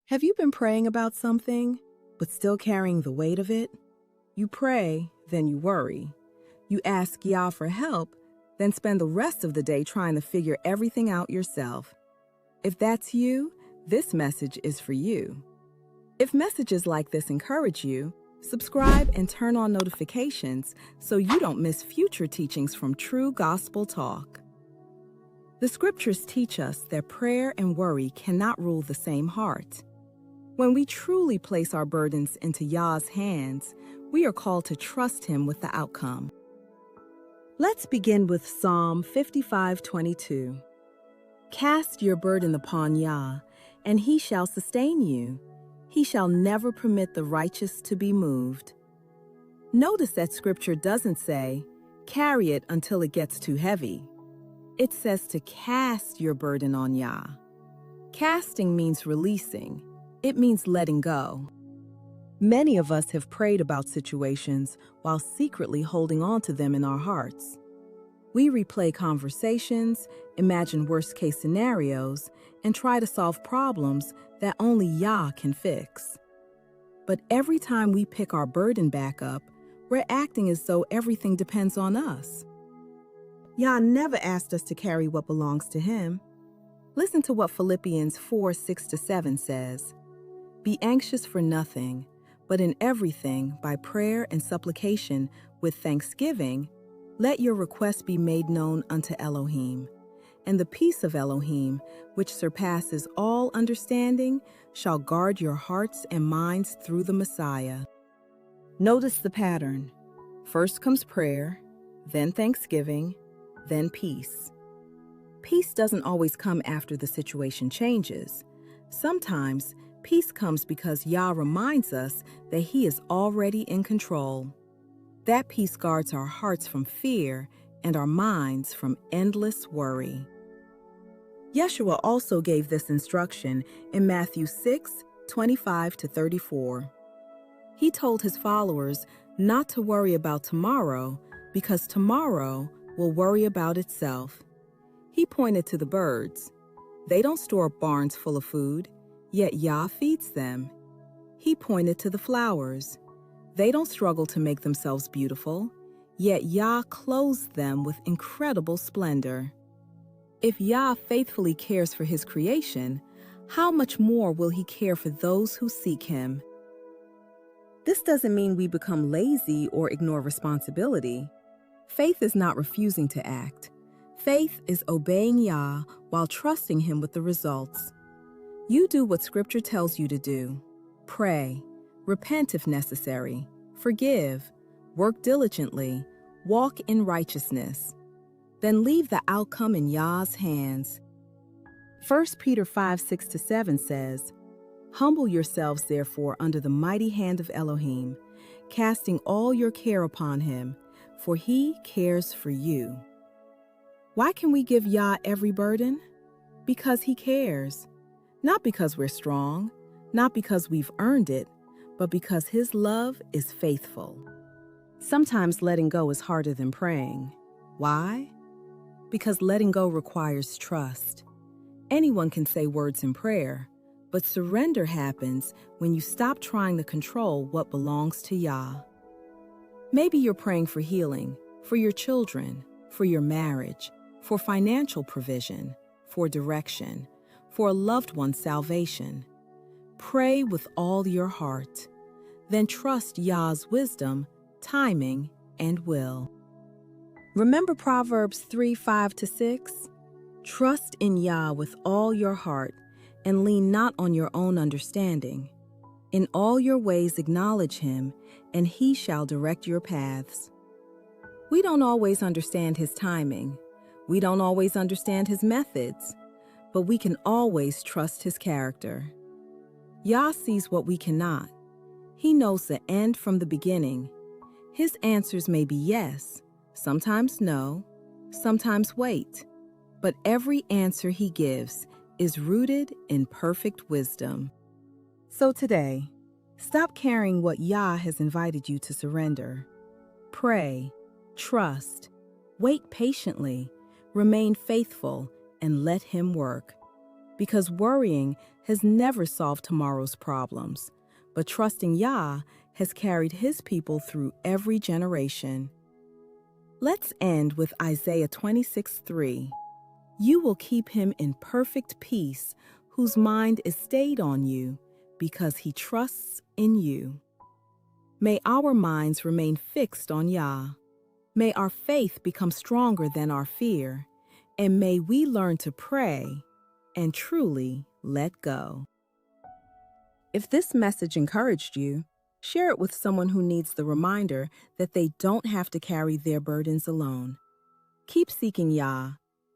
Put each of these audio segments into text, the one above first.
Have you been praying about something, but still carrying the weight of it? You pray, then you worry. You ask Yah for help, then spend the rest of the day trying to figure everything out yourself. If that's you, this message is for you. If messages like this encourage you, subscribe and turn on notifications so you don't miss future teachings from True Gospel Talk. The scriptures teach us that prayer and worry cannot rule the same heart. When we truly place our burdens into Yah's hands, we are called to trust Him with the outcome. Let's begin with Psalm 55:22. Cast your burden upon Yah, and He shall sustain you. He shall never permit the righteous to be moved. Notice that scripture doesn't say, carry it until it gets too heavy. It says to cast your burden on Yah. Casting means releasing. It means letting go. Many of us have prayed about situations while secretly holding on to them in our hearts. We replay conversations, imagine worst-case scenarios, and try to solve problems that only Yah can fix. But every time we pick our burden back up, we're acting as though everything depends on us. Yah never asked us to carry what belongs to Him. Listen to what Philippians 4:6-7 says. Be anxious for nothing, but in everything, by prayer and supplication, with thanksgiving, let your requests be made known unto Elohim. And the peace of Elohim, which surpasses all understanding, shall guard your hearts and minds through the Messiah. Notice the pattern. First comes prayer, then thanksgiving, then peace. Peace doesn't always come after the situation changes. Sometimes, peace comes because Yah reminds us that He is already in control. That peace guards our hearts from fear and our minds from endless worry. Yeshua also gave this instruction in Matthew 6:25-34. He told His followers not to worry about tomorrow because tomorrow will worry about itself. He pointed to the birds. They don't store up barns full of food, yet Yah feeds them. He pointed to the flowers. They don't struggle to make themselves beautiful, yet Yah clothes them with incredible splendor. If Yah faithfully cares for His creation, how much more will He care for those who seek Him? This doesn't mean we become lazy or ignore responsibility. Faith is not refusing to act. Faith is obeying Yah while trusting Him with the results. You do what Scripture tells you to do. Pray, repent if necessary, forgive, work diligently, walk in righteousness. Then leave the outcome in Yah's hands. 1 Peter 5:6-7 says, Humble yourselves therefore under the mighty hand of Elohim, casting all your care upon Him, for He cares for you. Why can we give Yah every burden? Because He cares. Not because we're strong, not because we've earned it, but because His love is faithful. Sometimes letting go is harder than praying. Why? Because letting go requires trust. Anyone can say words in prayer, but surrender happens when you stop trying to control what belongs to Yah. Maybe you're praying for healing, for your children, for your marriage, for financial provision, for direction, for a loved one's salvation. Pray with all your heart. Then trust Yah's wisdom, timing, and will. Remember Proverbs 3:5-6? Trust in Yah with all your heart and lean not on your own understanding. In all your ways acknowledge Him, and He shall direct your paths. We don't always understand His timing. We don't always understand His methods, but we can always trust His character. Yah sees what we cannot. He knows the end from the beginning. His answers may be yes, sometimes no, sometimes wait, but every answer He gives is rooted in perfect wisdom. So today, stop carrying what Yah has invited you to surrender. Pray, trust, wait patiently, remain faithful, and let Him work. because worrying has never solved tomorrow's problems, but trusting Yah has carried his people through every generation. Let's end with Isaiah 26:3. You will keep him in perfect peace, whose mind is stayed on you, because he trusts in you. May our minds remain fixed on Yah. May our faith become stronger than our fear, and may we learn to pray and truly let go. If this message encouraged you, share it with someone who needs the reminder that they don't have to carry their burdens alone. Keep seeking Yah,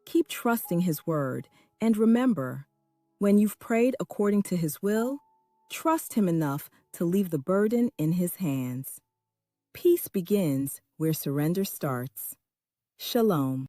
keep trusting His word, and remember, when you've prayed according to His will, trust Him enough to leave the burden in His hands. Peace begins where surrender starts. Shalom.